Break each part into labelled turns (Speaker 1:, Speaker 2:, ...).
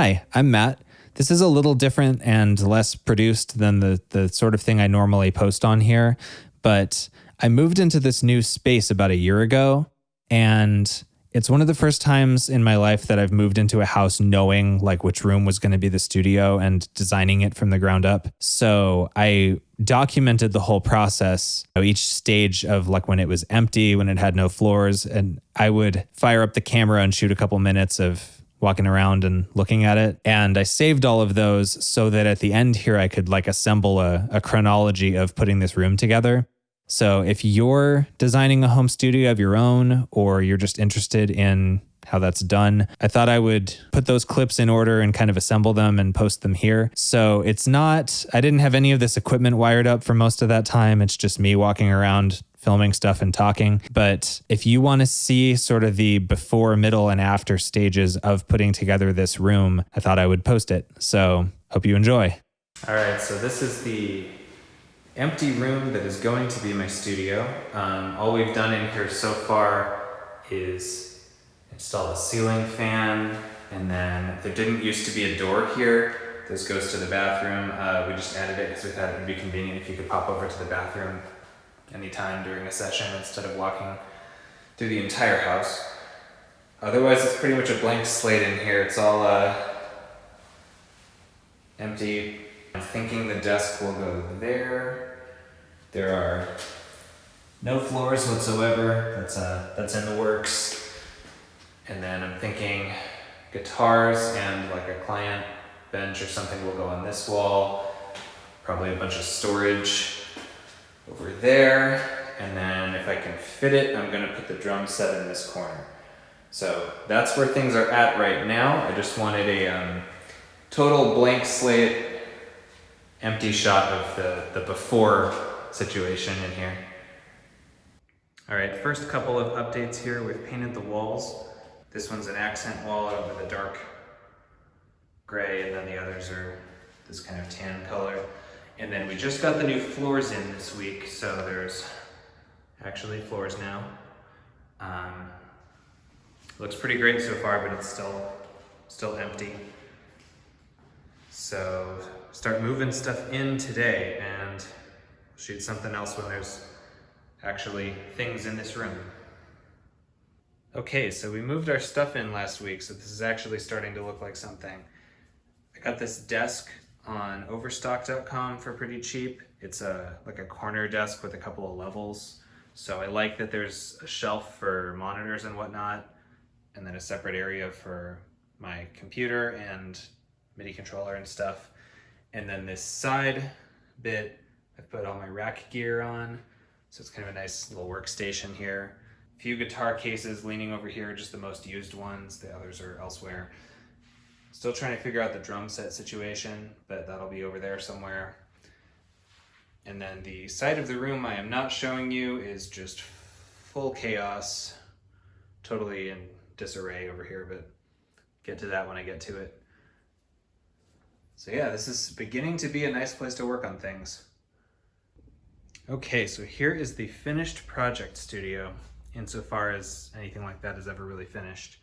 Speaker 1: Hi, I'm Matt. This is a little different and less produced than the sort of thing I normally post on here, but I moved into this new space about a year ago, and it's one of the first times in my life that I've moved into a house knowing like which room was going to be the studio and designing it from the ground up. So I documented the whole process, each stage of like when it was empty, when it had no floors, and I would fire up the camera and shoot a couple minutes of walking around and looking at it. And I saved all of those so that at the end here, I could like assemble a chronology of putting this room together. So if you're designing a home studio of your own, or you're just interested in how that's done, I thought I would put those clips in order and kind of assemble them and post them here. So I didn't have any of this equipment wired up for most of that time. It's just me walking around filming stuff and talking. But if you want to see sort of the before, middle, and after stages of putting together this room, I thought I would post it. So hope you enjoy. All right, so this is the empty room that is going to be my studio. All we've done in here so far is install a ceiling fan, and then there didn't used to be a door here. This goes to the bathroom. We just added it because we thought it would be convenient if you could pop over to the bathroom anytime during a session instead of walking through the entire house. Otherwise, it's pretty much a blank slate in here. It's all empty. I'm thinking the desk will go there. There are no floors whatsoever. That's in the works. And then I'm thinking guitars and like a client bench or something will go on this wall. Probably a bunch of storage over there, and then if I can fit it, I'm gonna put the drum set in this corner. So that's where things are at right now. I just wanted a total blank slate, empty shot of the before situation in here. All right, first couple of updates here. We've painted the walls. This one's an accent wall over the dark gray, and then the others are this kind of tan color. And then we just got the new floors in this week, so there's actually floors now. Looks pretty great so far, but it's still empty. So start moving stuff in today and shoot something else when there's actually things in this room. Okay, so we moved our stuff in last week, so this is actually starting to look like something. I got this desk on overstock.com for pretty cheap. It's like a corner desk with a couple of levels. So I like that there's a shelf for monitors and whatnot, and then a separate area for my computer and MIDI controller and stuff. And then this side bit, I've put all my rack gear on. So it's kind of a nice little workstation here. A few guitar cases leaning over here, just the most used ones. The others are elsewhere. Still trying to figure out the drum set situation, but that'll be over there somewhere. And then the side of the room I am not showing you is just full chaos, totally in disarray over here, but get to that when I get to it. So yeah, this is beginning to be a nice place to work on things. Okay, so here is the finished project studio, insofar as anything like that is ever really finished.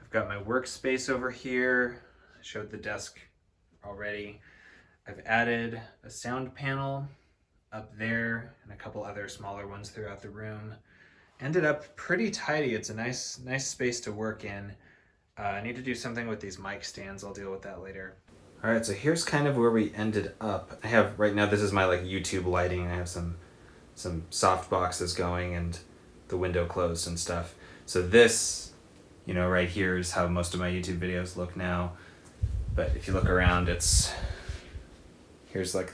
Speaker 1: I've got my workspace over here. I showed the desk already. I've added a sound panel up there and a couple other smaller ones throughout the room. Ended up pretty tidy. It's a nice space to work in. I need to do something with these mic stands. I'll deal with that later. All right, so here's kind of where we ended up. I have right now, this is my like YouTube lighting. I have some soft boxes going and the window closed and stuff. So this, right here is how most of my YouTube videos look now. But if you look around, here's one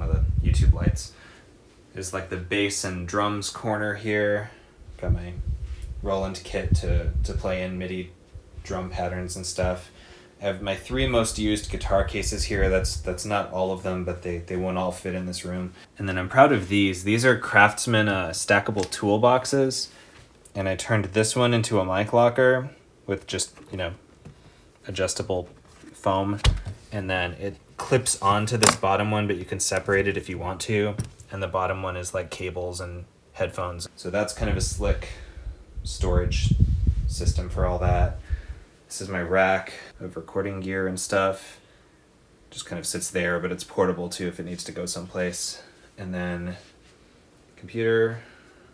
Speaker 1: of the YouTube lights. There's like the bass and drums corner here. Got my Roland kit to play in MIDI drum patterns and stuff. I have my 3 most used guitar cases here. That's not all of them, but they won't all fit in this room. And then I'm proud of these. These are Craftsman stackable toolboxes. And I turned this one into a mic locker with just, adjustable foam. And then it clips onto this bottom one, but you can separate it if you want to. And the bottom one is like cables and headphones. So that's kind of a slick storage system for all that. This is my rack of recording gear and stuff. Just kind of sits there, but it's portable too if it needs to go someplace. And then computer,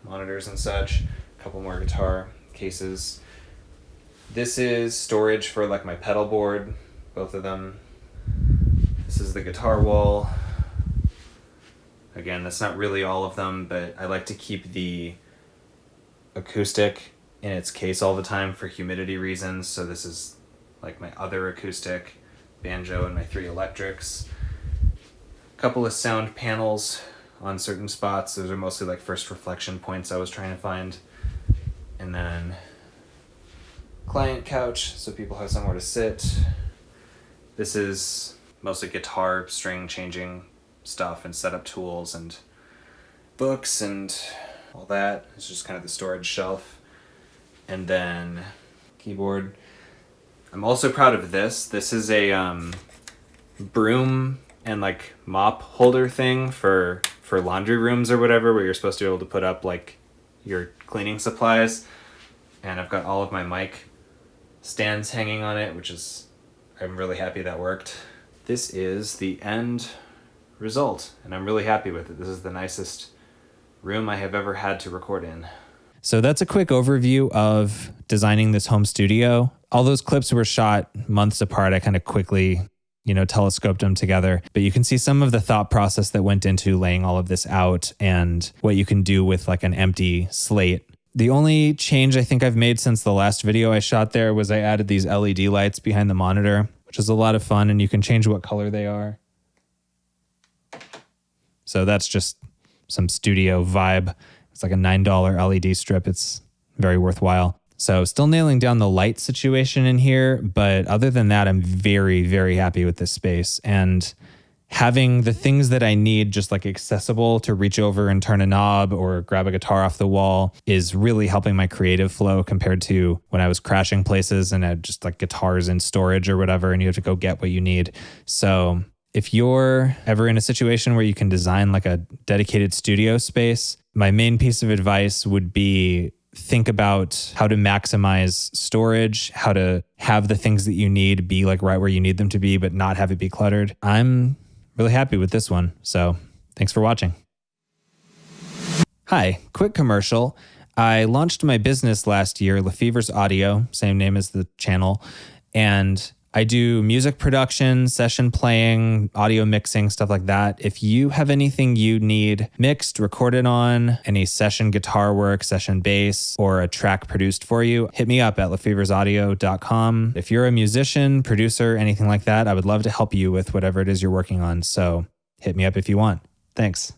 Speaker 1: monitors and such, a couple more guitar cases. This is storage for like my pedal board, both of them. This is the guitar wall. Again, that's not really all of them, but I like to keep the acoustic in its case all the time for humidity reasons. So this is like my other acoustic, banjo, and my 3 electrics. A couple of sound panels on certain spots. Those are mostly like first reflection points I was trying to find. And then client couch, so people have somewhere to sit. This is mostly guitar string changing stuff and setup tools and books and all that. It's just kind of the storage shelf. And then keyboard. I'm also proud of this. This is a broom and like mop holder thing for laundry rooms or whatever, where you're supposed to be able to put up like your cleaning supplies. And I've got all of my mic stands hanging on it, which is, I'm really happy that worked. This is the end result, and I'm really happy with it. This is the nicest room I have ever had to record in. So that's a quick overview of designing this home studio. All those clips were shot months apart. I kind of quickly, telescoped them together. But you can see some of the thought process that went into laying all of this out and what you can do with like an empty slate. The only change I think I've made since the last video I shot there was I added these LED lights behind the monitor, which is a lot of fun, and you can change what color they are. So that's just some studio vibe. It's like a $9 LED strip. It's very worthwhile. So still nailing down the light situation in here, but other than that, I'm very, very happy with this space. And having the things that I need just like accessible to reach over and turn a knob or grab a guitar off the wall is really helping my creative flow compared to when I was crashing places and I had just like guitars in storage or whatever, and you have to go get what you need. So if you're ever in a situation where you can design like a dedicated studio space, my main piece of advice would be think about how to maximize storage, how to have the things that you need be like right where you need them to be, but not have it be cluttered. I'm really happy with this one. So thanks for watching. Hi, quick commercial. I launched my business last year, LeFevers Audio, same name as the channel. And I do music production, session playing, audio mixing, stuff like that. If you have anything you need mixed, recorded on, any session guitar work, session bass, or a track produced for you, hit me up at LeFeversAudio.com. If you're a musician, producer, anything like that, I would love to help you with whatever it is you're working on. So hit me up if you want. Thanks.